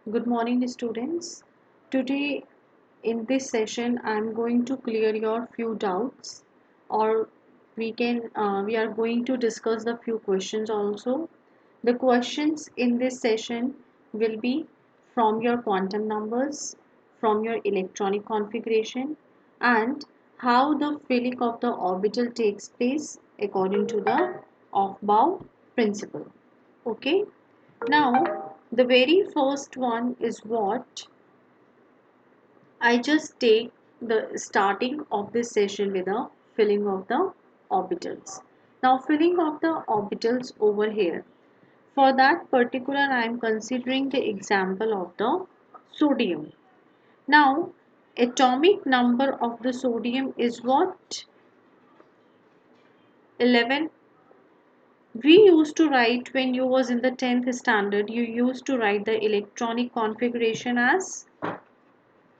Good morning, students. Today, in this session, I'm going to clear your few doubts, or we are going to discuss the few questions also. The questions in this session will be from your quantum numbers, from your electronic configuration, and how the filling of the orbital takes place according to the Aufbau principle. Okay. Now, the very first one is what I just take the starting of this session with a filling of the orbitals. Now, filling of the orbitals over here. For that particular, I am considering the example of the sodium. Now, atomic number of the sodium is what? 11. We used to write when you was in the 10th standard, you used to write the electronic configuration as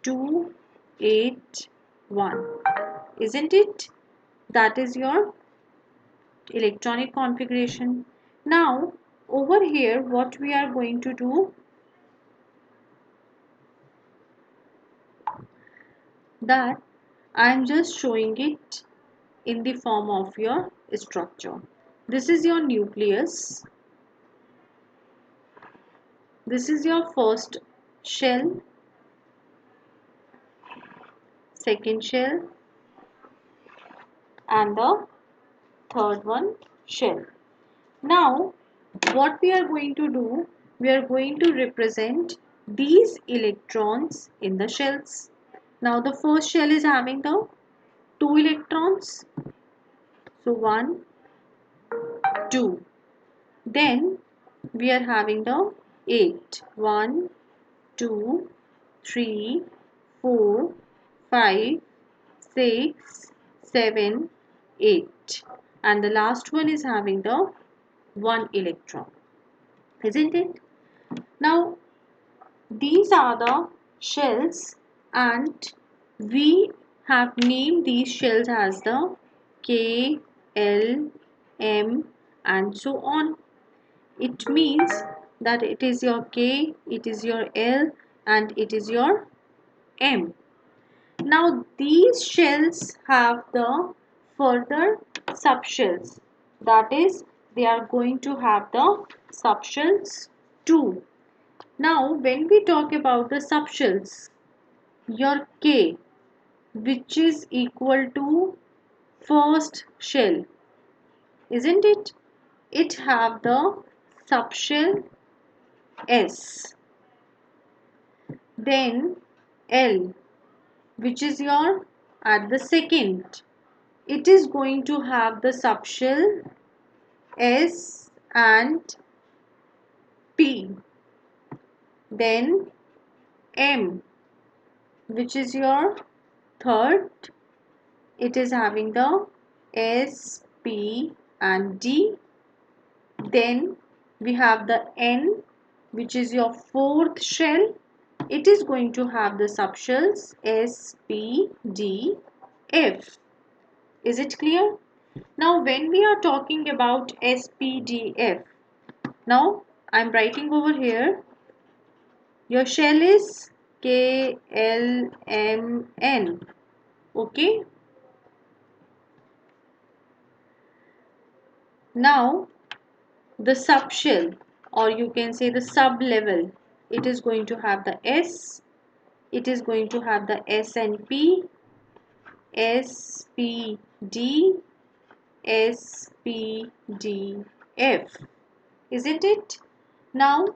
281, isn't it? That is your electronic configuration. Now over here what we are going to do, that I am just showing it in the form of your structure. This is your nucleus, this is your first shell, second shell, and the third one shell. Now what we are going to do, we are going to represent these electrons in the shells. Now the first shell is having the 2 electrons, so 1, 2. Then we are having the 8, 1, 2, 3, 4, 5, 6, 7, 8, and the last one is having the 1 electron, isn't it? Now these are the shells, and we have named these shells as the K, L, M, and so on. It means that it is your K, it is your L, and it is your M. Now these shells have the further subshells, that is, they are going to have the subshells too. Now when we talk about the subshells, your K, which is equal to first shell, isn't it? It have the subshell S. Then L, which is your at the second, it is going to have the subshell S and P. Then M, which is your third, it is having the S, P and D. Then we have the N, which is your fourth shell. It is going to have the subshells S, P, D, F. Is it clear? Now when we are talking about S, P, D, F, now I am writing over here, your shell is K, L, M, N. Okay. Now the subshell, or you can say the sub level, it is going to have the S, it is going to have the S and P, S, P, D, S, P, D, F, isn't it? Now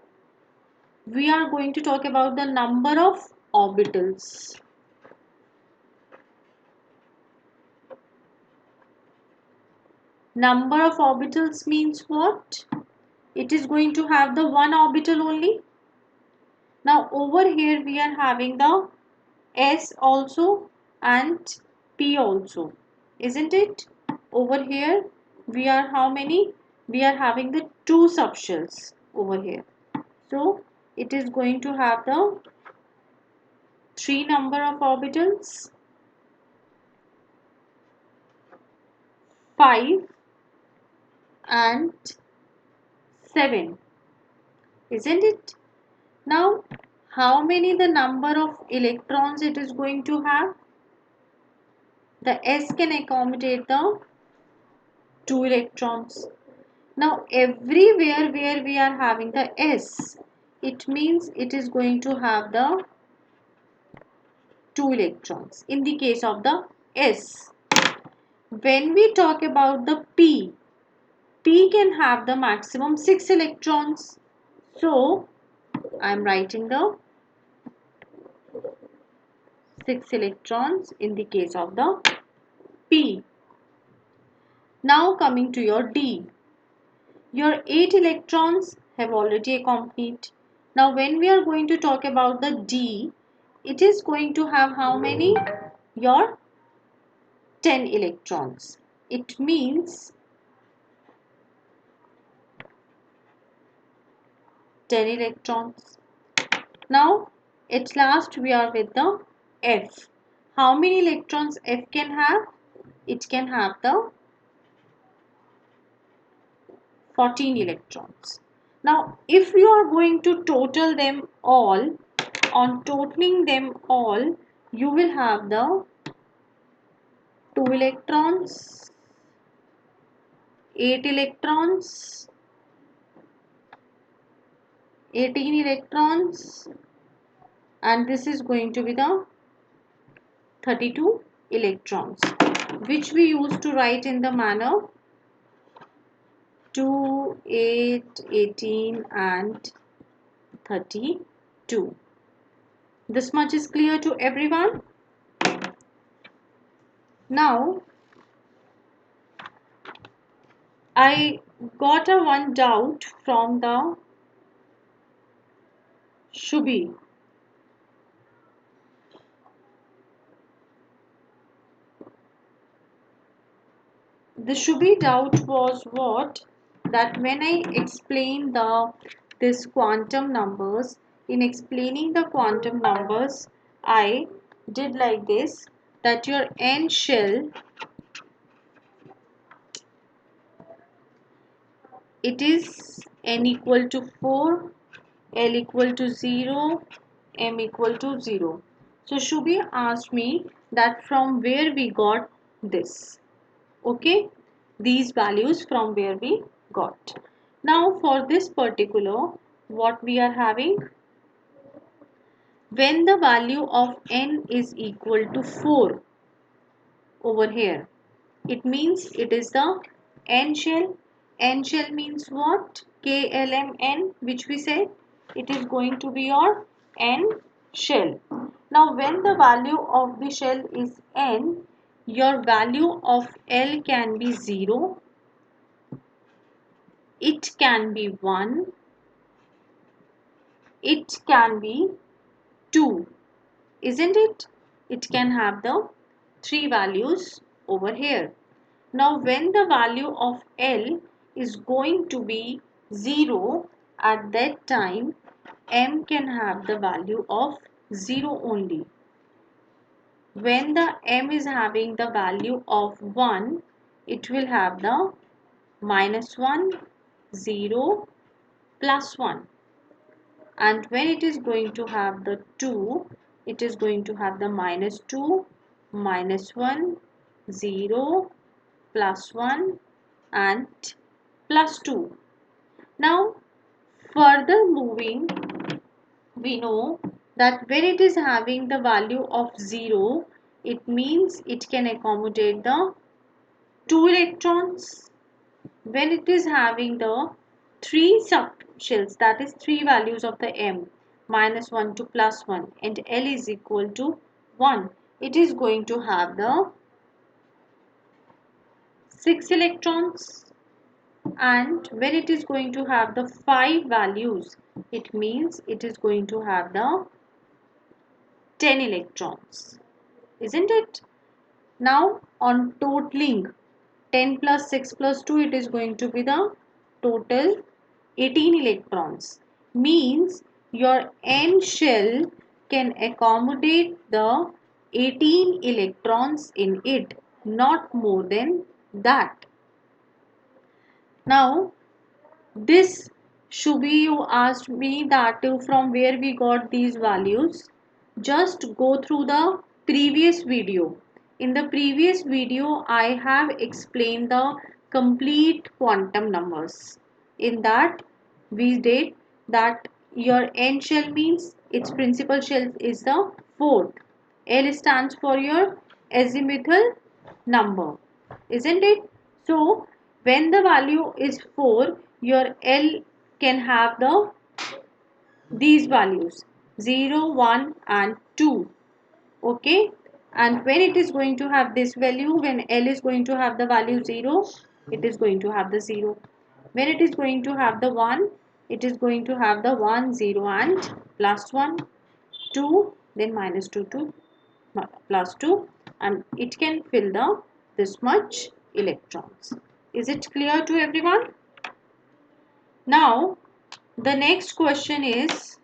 we are going to talk about the number of orbitals. Number of orbitals means what? It is going to have the one orbital only. Now over here we are having the S also and P also, isn't it? Over here we are how many? We are having the two subshells over here. So it is going to have the 3 number of orbitals, 5 and 7, isn't it? Now how many the number of electrons it is going to have? The S can accommodate the 2 electrons. Now everywhere where we are having the S, it means it is going to have the 2 electrons in the case of the S. When we talk about the P can have the maximum 6 electrons. So I am writing the 6 electrons in the case of the P. Now coming to your D. Your 8 electrons have already accompanied. Now when we are going to talk about the D, it is going to have how many? Your 10 electrons. It means 10 electrons. Now at last we are with the F. How many electrons F can have? It can have the 14 electrons. Now if you are going to total them all, on totaling them all, you will have the 2 electrons, 8 electrons, 18 electrons, and this is going to be the 32 electrons, which we used to write in the manner 2, 8, 18 and 32. This much is clear to everyone. Now I got a one doubt from the Shubhi. The Shubhi doubt was what? That when I explain this quantum numbers, in explaining the quantum numbers, I did like this, that your n shell, it is n equal to 4, L equal to 0, M equal to 0. So Shubhi asked me that from where we got this. Okay, these values from where we got. Now for this particular, what we are having, when the value of n is equal to 4 over here, it means it is the n shell. N shell means what? KLMN, which we said, it is going to be your n shell. Now when the value of the shell is n, your value of L can be 0, it can be 1, it can be 2, isn't it? It can have the 3 values over here. Now when the value of L is going to be 0, at that time M can have the value of 0 only. When the M is having the value of 1, it will have the -1, 0, +1. And when it is going to have the 2, it is going to have the -2, -1, 0, +1 and +2. Now further moving, we know that when it is having the value of 0, it means it can accommodate the 2 electrons. When it is having the 3 subshells, that is 3 values of the M, -1 to +1, and L is equal to 1, it is going to have the 6 electrons. And when it is going to have the 5 values, it means it is going to have the 10 electrons, isn't it? Now on totaling 10 plus 6 plus 2, it is going to be the total 18 electrons. Means your N shell can accommodate the 18 electrons in it, not more than that. Now this Shubhi, you asked me that from where we got these values. Just go through the previous video. In the previous video, I have explained the complete quantum numbers. In that, we did that your n shell means its principal shell is the fourth. L stands for your azimuthal number, isn't it? So when the value is 4, your L can have these values 0, 1 and 2. Okay, and when it is going to have this value, when L is going to have the value 0, it is going to have the 0. When it is going to have the 1, it is going to have the 1, 0 and plus 1, 2, then minus 2, 2 plus 2, and it can fill the this much electrons. Is it clear to everyone? Now the next question is,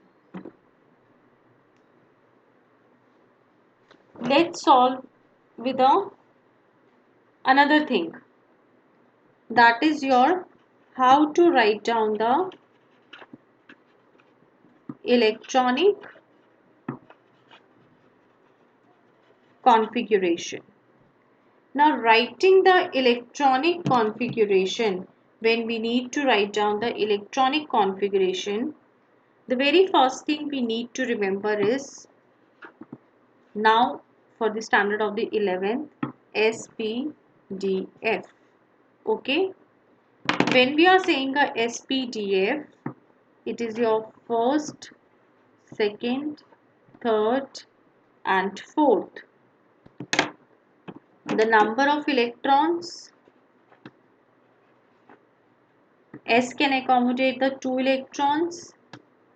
let's solve with another thing, that is your how to write down the electronic configuration. Now writing the electronic configuration, when we need to write down the electronic configuration, the very first thing we need to remember is, now for the standard of the 11th, SPDF. Okay, when we are saying a SPDF, it is your first, second, third and fourth. The number of electrons, S can accommodate the 2 electrons,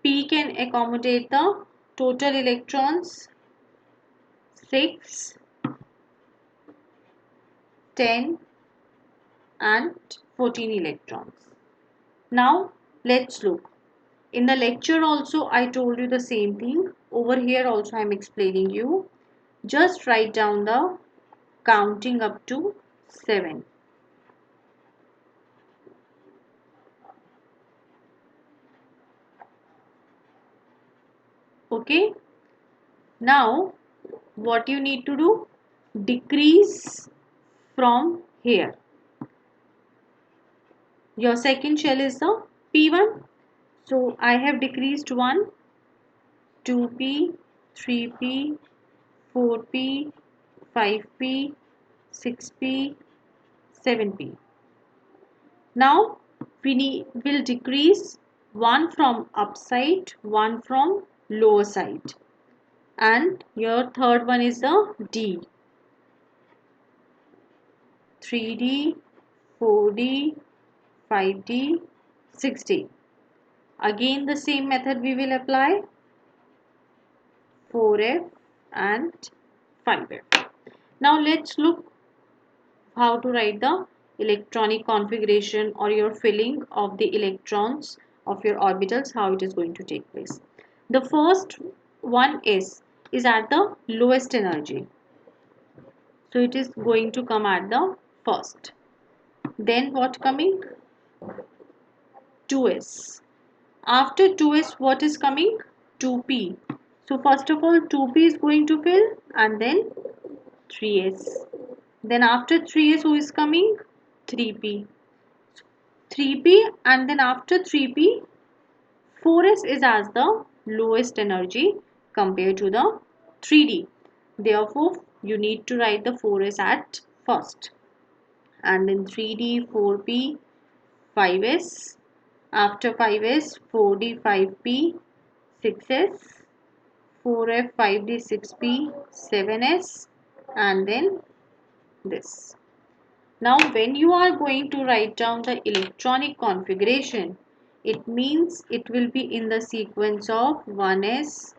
P can accommodate the total electrons 6, 10 and 14 electrons. Now let's look. In the lecture also I told you the same thing. Over here also I am explaining you. Just write down the counting up to 7. Okay. Now what you need to do? Decrease from here. Your second shell is the P1. So I have decreased 1, 2p, 3p, 4p, 5p, 6p, 7p. Now we will decrease one from upside, one from lower side. And your third one is the D. 3D, 4D, 5D, 6D. Again the same method we will apply. 4F and 5F. Now let's look how to write the electronic configuration or your filling of the electrons of your orbitals, how it is going to take place. The first one is at the lowest energy. So it is going to come at the first. Then what coming? 2s. After 2s, what is coming? 2p. So first of all 2p is going to fill and then 3s. Then after 3s, who is coming? 3p. 3p and then after 3p, 4s is as the lowest energy compared to the 3d. Therefore, you need to write the 4s at first. And then 3d, 4p, 5s. After 5s, 4d, 5p, 6s, 4f, 5d, 6p, 7s, and then this. Now when you are going to write down the electronic configuration, it means it will be in the sequence of 1s,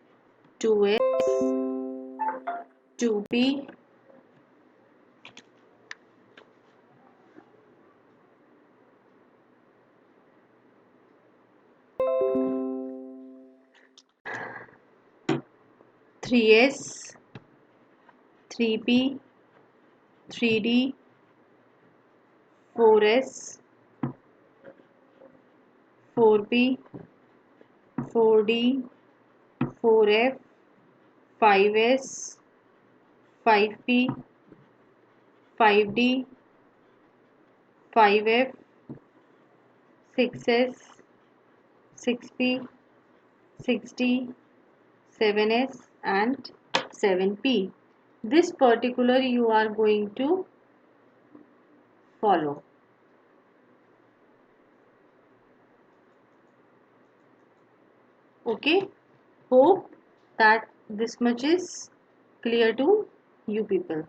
2s, 2p, 3s, 3p, 3d, 4s, 4p, 4d, 4f, 5s, 5p, 5d, 5f, 6s, 6p, 6d, 7s and 7p. This particular you are going to follow. Okay, hope that this much is clear to you people.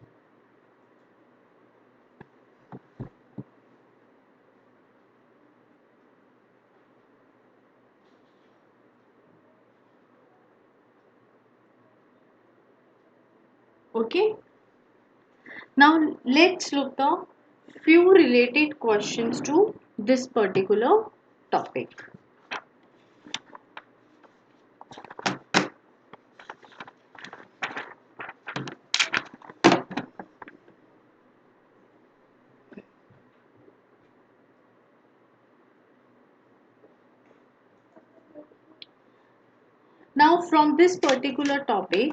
Okay, now let's look the few related questions to this particular topic. Now from this particular topic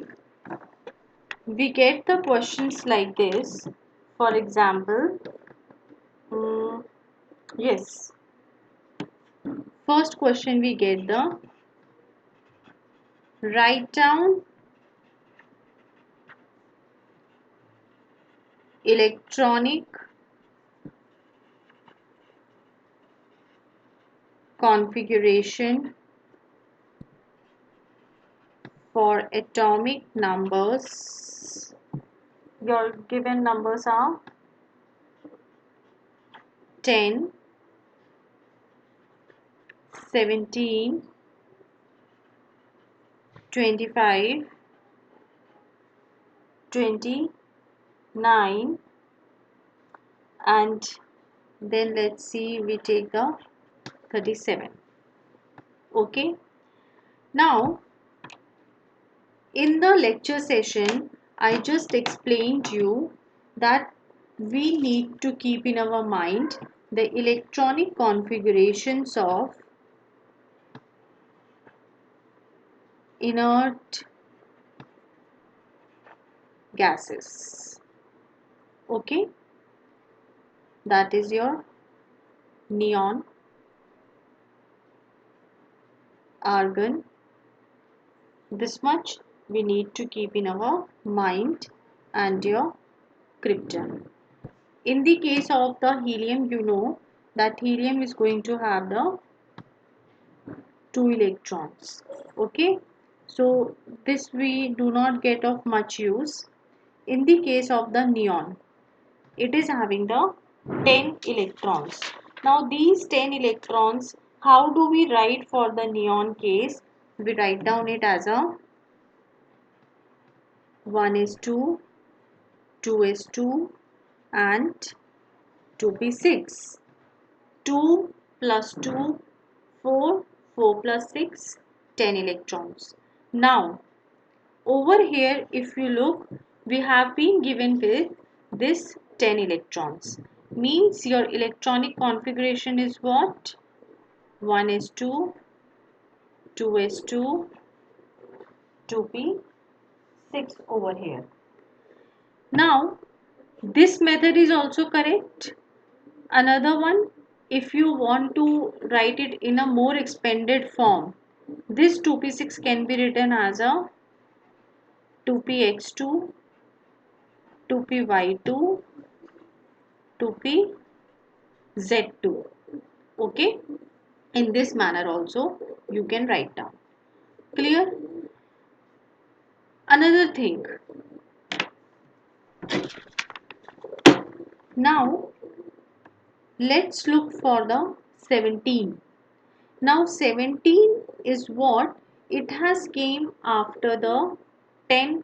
we get the questions like this. For example, yes, first question we get the write down electronic configuration for atomic numbers. Your given numbers are 10, 17, 25, 29 and then let's see we take the 37. Okay, now in the lecture session I just explained you that we need to keep in our mind the electronic configurations of inert gases. Okay, that is your neon, argon. This much we need to keep in our mind and your krypton. In the case of the helium, you know that helium is going to have the 2 electrons. Okay, so this we do not get of much use. In the case of the neon, it is having the 10 electrons. Now these 10 electrons, how do we write for the neon case? We write down it as a 1s2, 2s2 and 2p6. 2 plus 2, 4, 4 plus 6, 10 electrons. Now over here if you look, we have been given with this 10 electrons. Means your electronic configuration is what? 1s2, 2s2, 2p6 over here. Now this method is also correct. Another one, if you want to write it in a more expanded form, this 2p6 can be written as a 2px2, 2py2, 2pz2. Okay, in this manner also you can write down. Clear? Another thing, now let's look for the 17. Now 17 is what? It has came after the 10.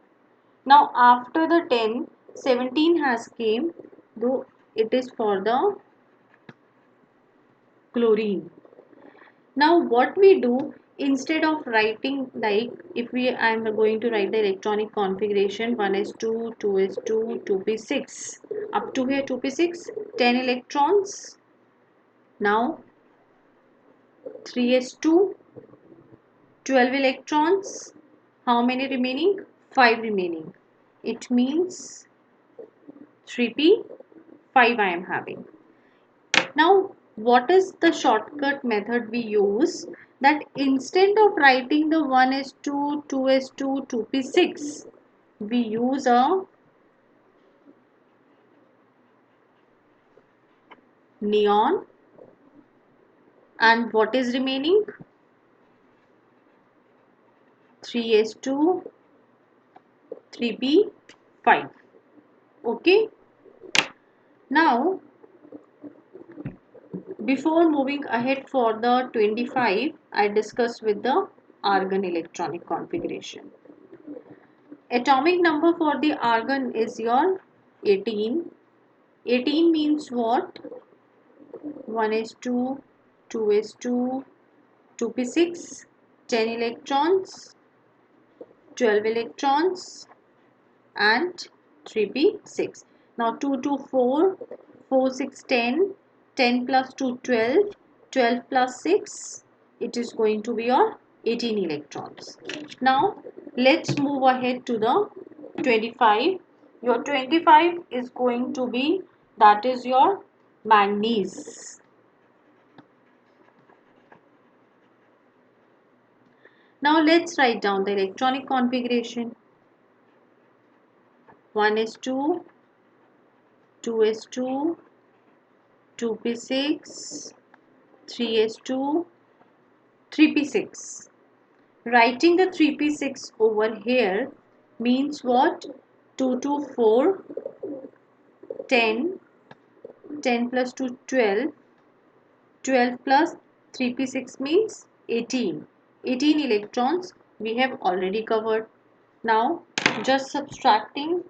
Now after the 10, 17 has came, though it is for the chlorine. Now what we do, instead of writing like, if I am going to write the electronic configuration 1s2, 2s2, 2p6, up to here 2p6, 10 electrons. Now 3s2, 12 electrons. How many remaining? 5 remaining. It means 3p, 5 I am having. Now, what is the shortcut method we use? That instead of writing the 1s2, 2s2, 2p6, we use a neon, and what is remaining? 3s2, 3p5. Okay. Now, before moving ahead for the 25, I discussed with the argon electronic configuration. Atomic number for the argon is your 18. 18 means what? 1s2, 2s2, 2p6, 10 electrons, 12 electrons, and 3p6. Now 2 to 4, 4 6 10, 10 plus 2 12, 12 plus 6, it is going to be your 18 electrons. Now let's move ahead to the 25. Your 25 is going to be, that is your manganese. Now let's write down the electronic configuration. 1s2, 2s2, 2p6, 3s2, 3p6. Writing the 3p6 over here means what? 2 to 4, 10, 10 plus 2 12, 12 plus 3p6 means 18. 18 electrons we have already covered. Now just subtracting,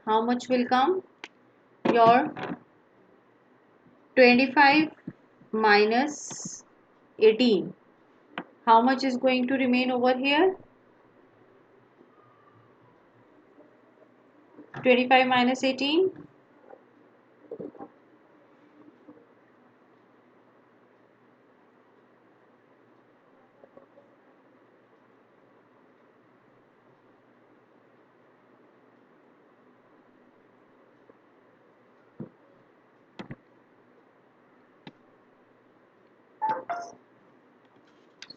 how much will come? Your 25 minus 18. How much is going to remain over here? 25 minus 18.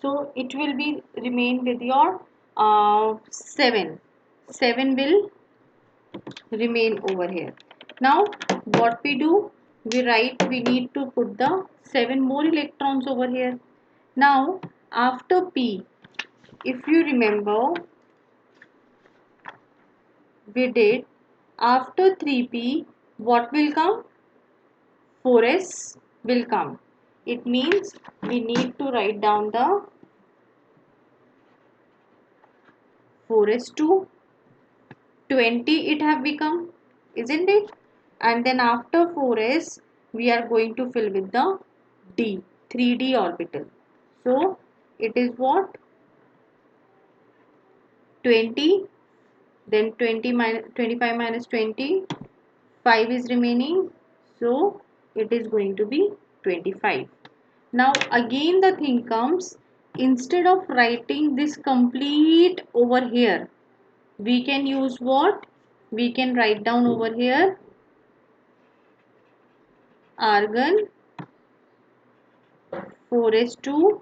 So it will be remain with your 7. 7 will remain over here. Now what we do? We write, we need to put the 7 more electrons over here. Now after P, if you remember, we did after 3p, what will come? 4s will come. It means we need to write down the 4s2, 20 it have become, isn't it? And then after 4s, we are going to fill with the d, 3d orbital. So it is what? 20, then 25 minus 20, 5 is remaining, so it is going to be 25. Now again the thing comes, instead of writing this complete over here, we can use what? We can write down over here argon 4s2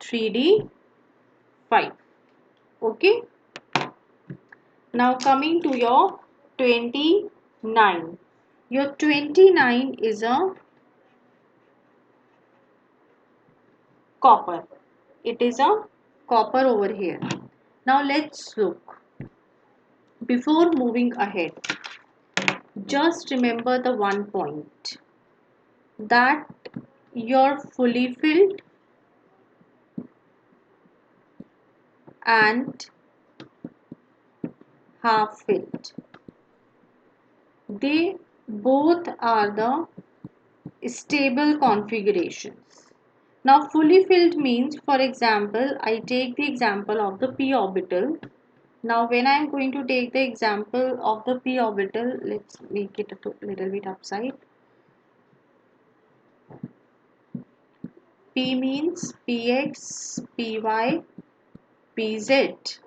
3d5. Okay. Now coming to your 29. Your 29 is a copper. It is a copper over here. Now let's look. Before moving ahead, just remember the one point, that you're fully filled and half filled. They both are the stable configurations. Now fully filled means, for example, I take the example of the p orbital. Now when I am going to take the example of the p orbital, let's make it a little bit upside. P means Px, Py, Pz.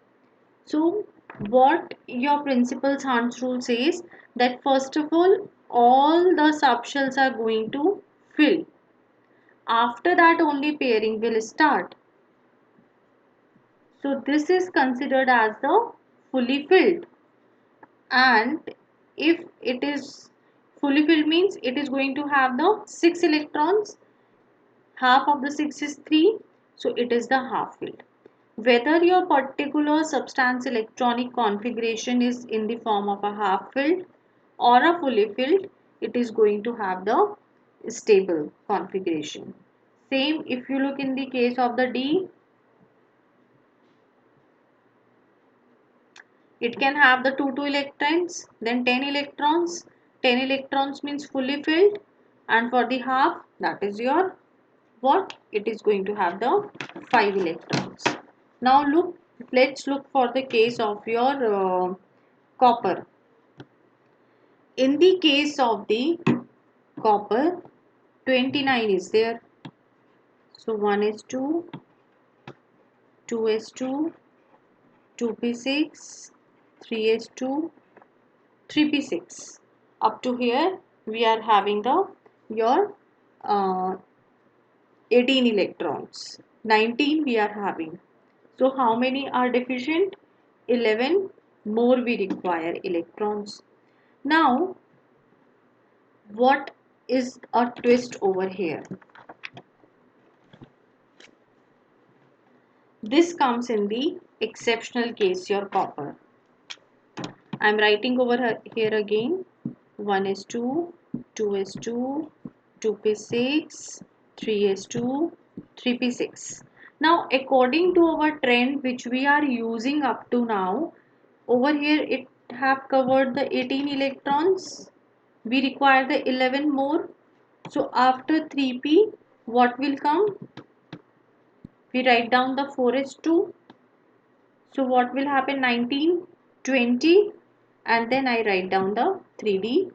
So what your principal's Hund's rule says, that first of all the subshells are going to fill. After that only pairing will start. So this is considered as the fully filled. And if it is fully filled means it is going to have the 6 electrons. Half of the 6 is 3. So it is the half filled. Whether your particular substance electronic configuration is in the form of a half filled or a fully filled, it is going to have the stable configuration. Same if you look in the case of the D, it can have the 2 electrons, then 10 electrons. 10 electrons means fully filled, and for the half, that is your what? It is going to have the 5 electrons. Now let's look for the case of your copper. In the case of the copper, 29 is there. So 1s2, 2s2, 2p6, 3s2, 3p6. Up to here we are having the your 18 electrons. 19 we are having. So how many are deficient? 11 more we require electrons. Now what is a twist over here? This comes in the exceptional case, your copper. I am writing over here again. 1s2, 2s2, 2p6, 3s2, 3p6. Now according to our trend which we are using up to now, over here it have covered the 18 electrons. We require the 11 more. So after 3p, what will come? We write down the 4s2. So what will happen? 19, 20, and then I write down the 3d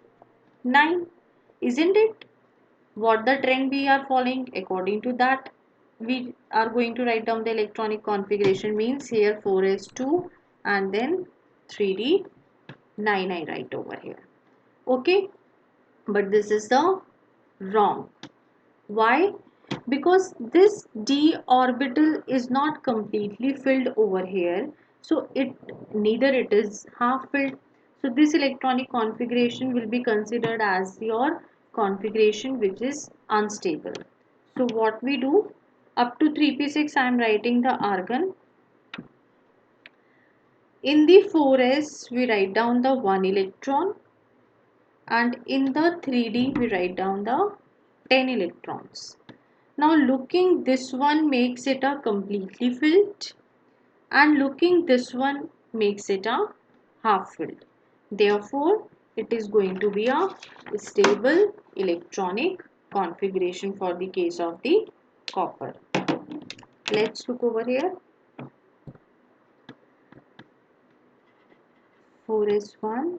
9. Isn't it? What the trend we are following, according to that we are going to write down the electronic configuration, means here 4s2 and then 3d 9 I write over here. Okay, but this is the wrong. Why? Because this d orbital is not completely filled over here, so neither it is half filled. So this electronic configuration will be considered as your configuration which is unstable. So what we do, up to 3p6 I am writing the argon. In the 4s we write down the 1 electron, and in the 3d we write down the 10 electrons. Now looking this one makes it a completely filled, and looking this one makes it a half filled. Therefore, it is going to be a stable electronic configuration for the case of the copper. Let's look over here. 4s1,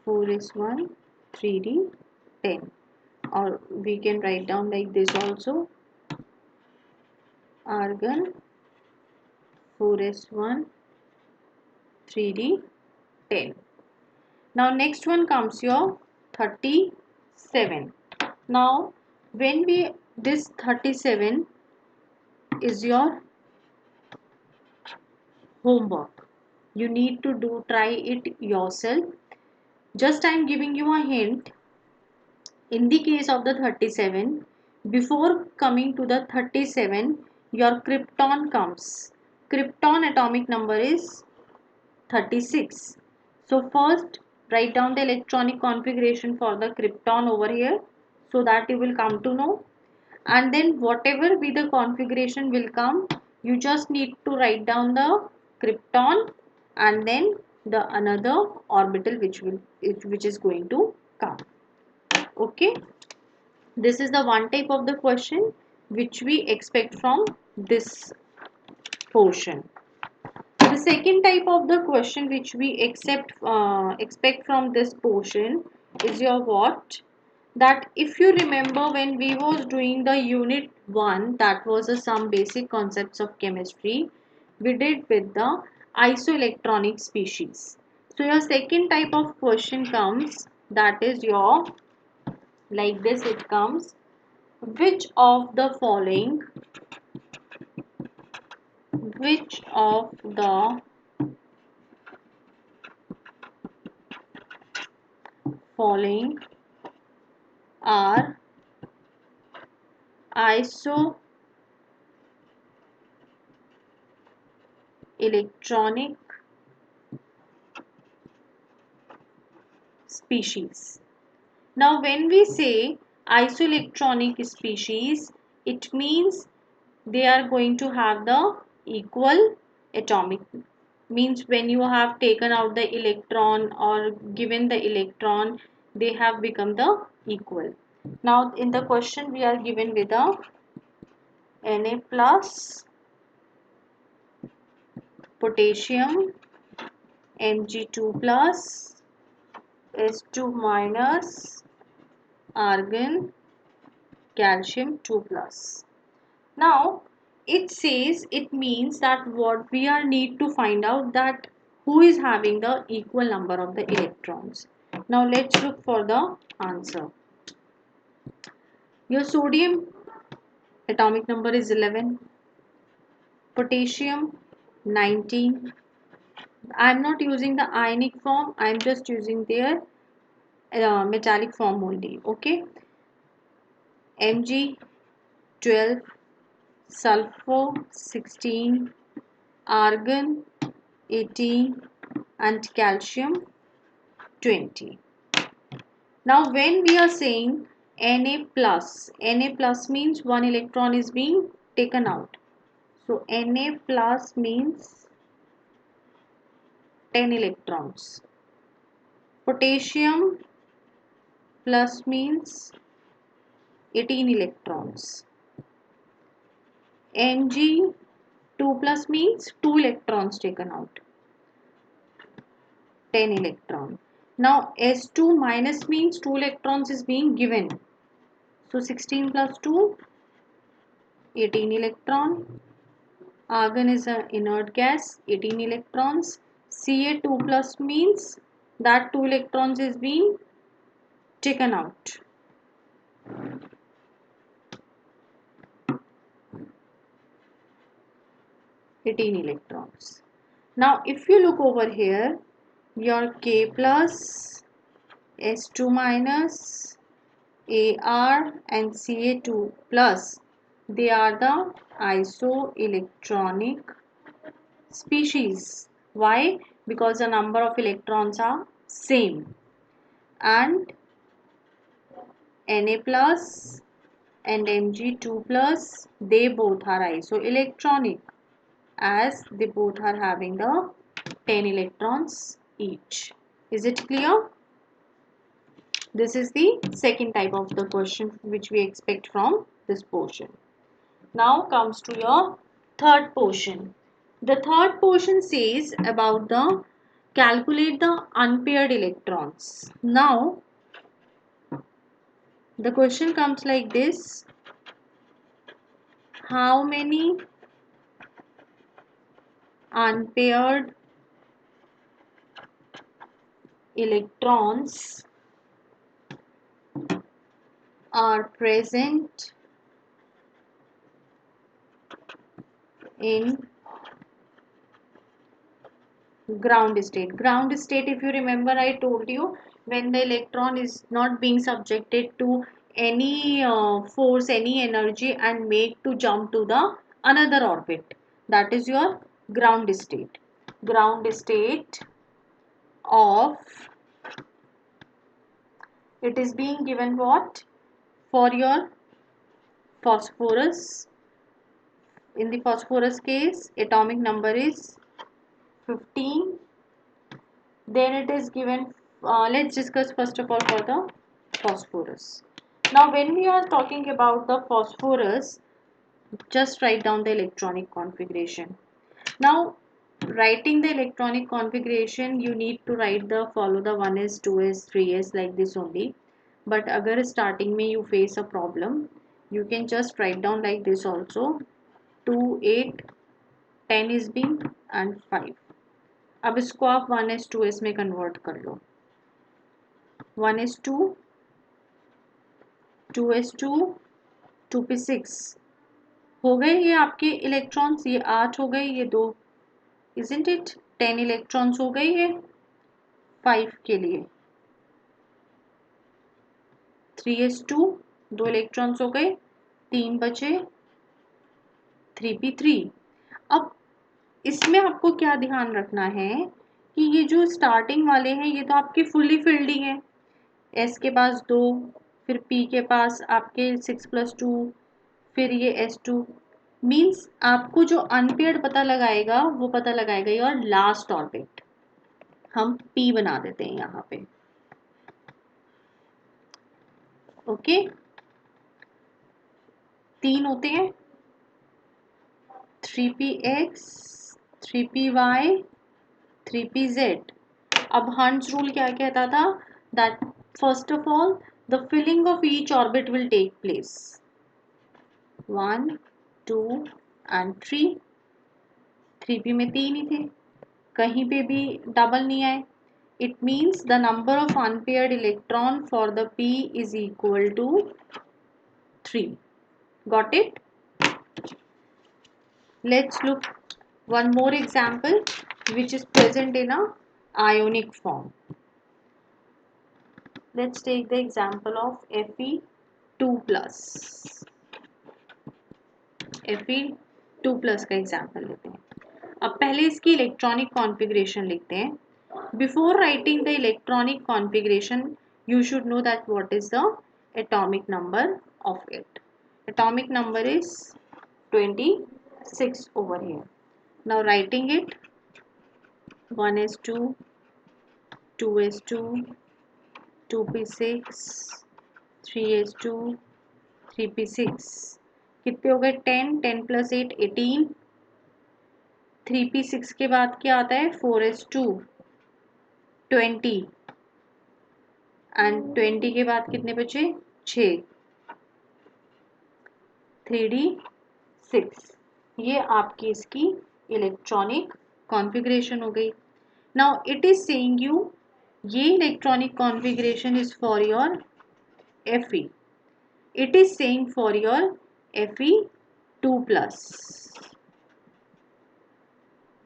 4s1, 3d, 10. Or we can write down like this also. Argon 4s1, 3d, 10. Now next one comes your 37. Now when this 37 is your homework. You need to try it yourself. Just I am giving you a hint. In the case of the 37, before coming to the 37, your krypton comes. Krypton atomic number is 36. So first write down the electronic configuration for the krypton over here, so that you will come to know. And then whatever be the configuration will come, you just need to write down the krypton and then the another orbital which is going to come. Okay, this is the one type of the question which we expect from this portion. The second type of the question which we expect from this portion is your what? that if you remember when we was doing the unit 1, that was some basic concepts of chemistry, we did with the isoelectronic species. So your second type of question comes, that is your, like this it comes, which of the following, which of the following are isoelectronic species? Now, when we say isoelectronic species, it means they are going to have the equal atomic. Means when you have taken out the electron or given the electron, they have become the equal. Now, in the question we are given with a Na plus, potassium, Mg2 plus, S2 minus, argon, calcium 2 plus. Now it says, it means that what we are need to find out that who is having the equal number of the electrons. Now let's look for the answer. Your sodium atomic number is 11, potassium 19. I am not using the ionic form, I am just using their metallic form only. Okay, Mg 12, sulfur 16, argon 18, and calcium 20. Now when we are saying Na plus means one electron is being taken out. So Na plus means 10 electrons. Potassium plus means 18 electrons. Mg2 plus means 2 electrons taken out. 10 electron. Now S2 minus means 2 electrons is being given. So 16 plus 2, 18 electron. Argon is an inert gas, 18 electrons. Ca2 plus means that 2 electrons is being taken out. Eighteen electrons. Now if you look over here, your K plus, S2 minus, Ar and Ca2 plus, they are the isoelectronic species. Why? Because the number of electrons are same, and Na plus and Mg2 plus, they both are isoelectronic as they both are having the 10 electrons each. Is it clear? This is the second type of the question which we expect from this portion. Now comes to your third portion. The third portion says about the calculate the unpaired electrons. Now the question comes like this: how many unpaired electrons are present in ground state? Ground state, if you remember, I told you, when the electron is not being subjected to any force, any energy, and make to jump to the another orbit, that is your ground state. Ground state of, it is being given what? For your phosphorus, in the phosphorus case, atomic number is 15. Then it is given, let's discuss first of all for the phosphorus. Now when we are talking about the phosphorus, just write down the electronic configuration. Now writing the electronic configuration, you need to write the follow the 1s, 2s, 3s like this only. but अगर starting में you face a problem, you can just write down like this also. 2, 8, 10 is being and 5. अब इसको आप 1:2 में convert कर लो. 1:2, 2:2, 2p6 हो गए ये आपके इलेक्ट्रॉन्स. ये 8 हो गए, ये 2, isn't it? 10 इलेक्ट्रॉन्स हो गए ये 5 के लिए. 3s2, 2 इलेक्ट्रॉन्स हो गए, 3 बचे, 3p3. अब इसमें आपको क्या ध्यान रखना है कि ये जो स्टार्टिंग वाले हैं ये तो आपके फुल्ली फिल्ड ही हैं. S के पास 2, फिर P के पास आपके 6+2, फिर ये S2. मीन्स आपको जो अनपेयर्ड पता लगाएगा वो पता लगाएगा योर लास्ट ऑर्बिट. हम P बना देते हैं यहाँ पे. ओके, 3 होते हैं, 3px, 3py, 3pz. अब हंट्स रूल क्या कहता था? That first of all the filling of each orbit will take place. 1, 2 and 3. 3p में 3 ही थे, कहीं पे भी डबल नहीं आए. It means the number of unpaired electron for the p is equal to 3. Got it? Let's look one more example which is present in a ionic form. Let's take the example of Fe2 plus. Fe2 plus का example लेते हैं. अब पहले इसकी electronic configuration लिखते हैं. Before writing the electronic configuration, you should know that what is the atomic number of it. Atomic number is 26 over here. Now writing it, 1s2, 2s2, 2p6, 3s2, 3p6. कितने हो गए? 10, 10 plus 8, 18. 3p6 के बाद क्या आता है? 4s2, 20. And 20 के बाद कितने बचे? 6. 3d6. ये आपकी इसकी इलेक्ट्रॉनिक कॉन्फ़िगरेशन हो गई. Now it is saying you ये electronic configuration is for your Fe. It is saying for your Fe2 plus.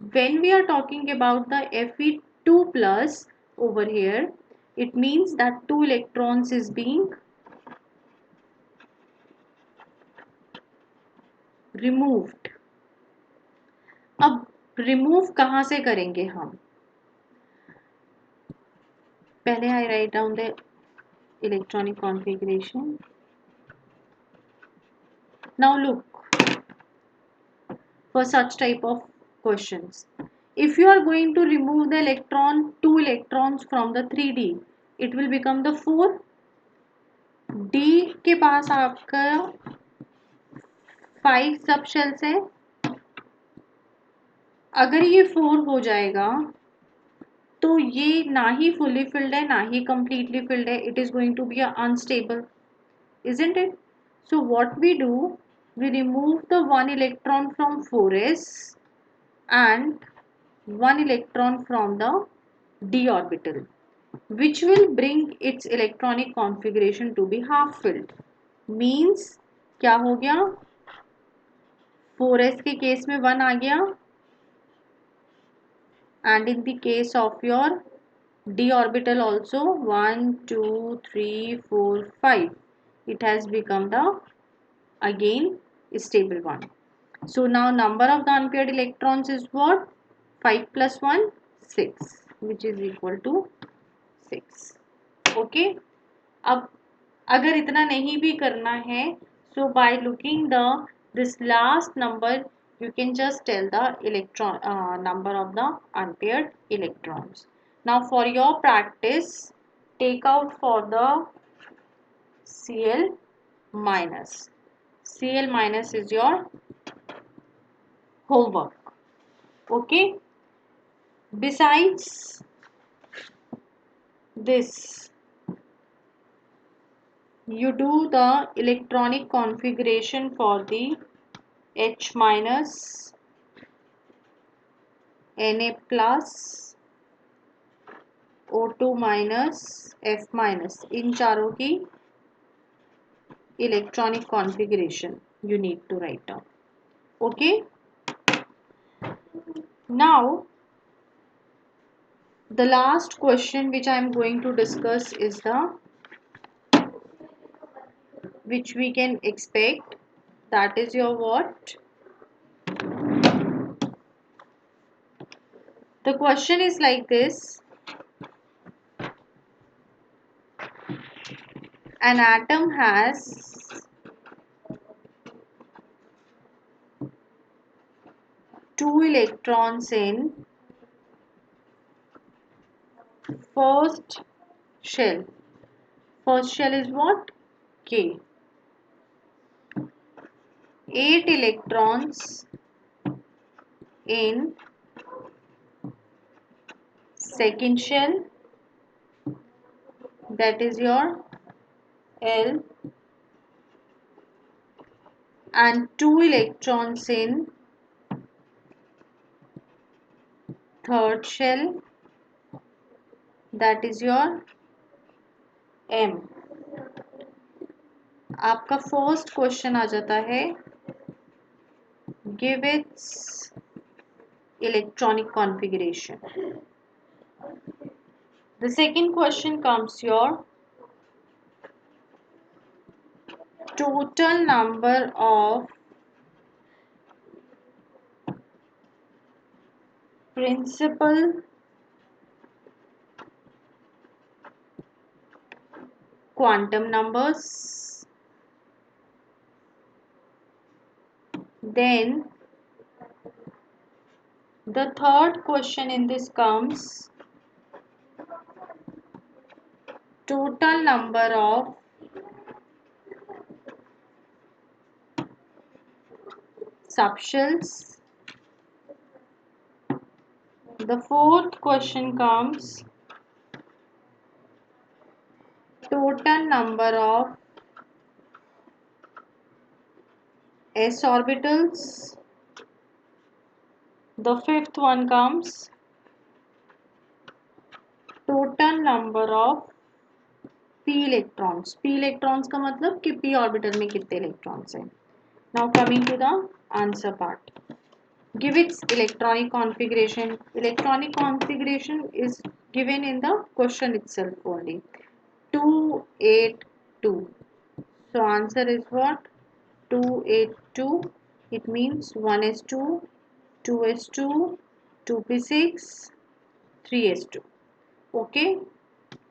When we are talking about the Fe2 plus over here, it means that 2 electrons is being removed. अब remove कहाँ से करेंगे हम? पहले I write down the electronic configuration. Now look, for such type of questions, if you are going to remove the electron, 2 electrons from the 3d, it will become the 4. d के पास आपका 5 सब shells है. अगर ये 4 हो जाएगा तो ये ना ही फुली फिल्ड है ना ही कंप्लीटली फिल्ड है. It is going to be unstable, isn't it? So what we do, we remove the 1 electron from 4s and 1 electron from the d orbital, which will bring its electronic configuration to be half filled. Means क्या हो गया? 4s के case में 1 आ गया, and in the case of your d orbital also 1, 2, 3, 4, 5. It has become the again stable one. So now number of the unpaired electrons is what? 5 plus 1, 6, which is equal to 6. Okay. अब अगर इतना नहीं भी करना है, so by looking the this last number, you can just tell the electron number of the unpaired electrons. Now for your practice, take out for the Cl minus. Cl minus is your homework. Okay. Besides this, you do the electronic configuration for the H minus, Na plus, O2 minus, F minus, इन चारों की electronic configuration you need to write down. Okay. Now the last question which I am going to discuss is the which we can expect, that is your what? The question is like this: an atom has two electrons in first shell. First shell is what? K. 8 electrons in second shell, that is your L, and 2 electrons in third shell, that is your M. आपका first question आ जाता है give its electronic configuration. The second question comes your total number of principal quantum numbers. Then the third question in this comes total number of subshells. The fourth question comes total number of s orbitals. The fifth one comes total number of p electrons. p electrons का मतलब कि p orbital में कितने electrons हैं. Now coming to the answer part. Give its electronic configuration. Electronic configuration is given in the question itself only. 2, 8, 2. So answer is what? 2, 8, 2. It means 1s2, 2s2, 2p6, 3s2. Okay.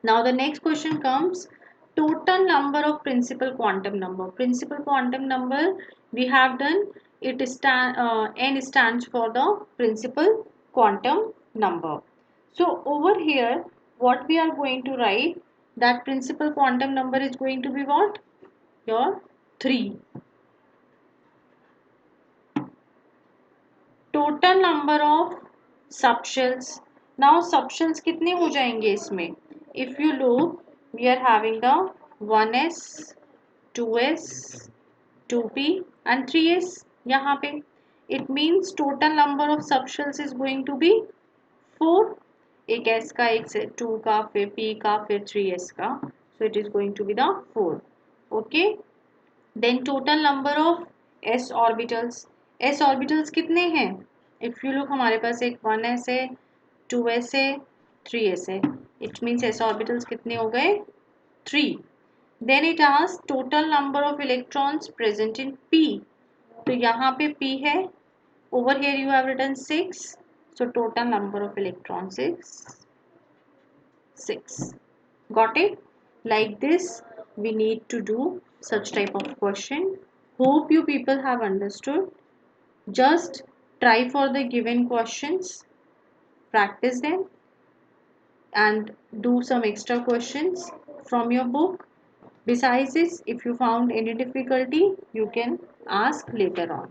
Now the next question comes total number of principal quantum number. Principal quantum number we have done, it n stands for the principal quantum number. So over here what we are going to write, that principal quantum number is going to be what? Your 3. Total number of subshells. Now subshells कितने हो जाएंगे इसमें? If you look, we are having the 1s, 2s, 2p and 3s यहाँ पे. It means total number of subshells is going to be 4. एक s का, एक 2 का, फिर p का, फिर 3s का. So it is going to be the 4. Okay. Then total number of s orbitals. s orbitals कितने हैं? If you look, हमारे पास एक 1s है, 2s है, 3s है. It means s orbitals कितने हो गए? 3. Then it asks total number of electrons present in p. तो यहाँ पे p है. Over here you have written 6. So total number of electrons is 6. Got it? Like this we need to do such type of question. Hope you people have understood. Just try for the given questions, practice them and do some extra questions from your book. Besides this, if you found any difficulty, you can ask later on.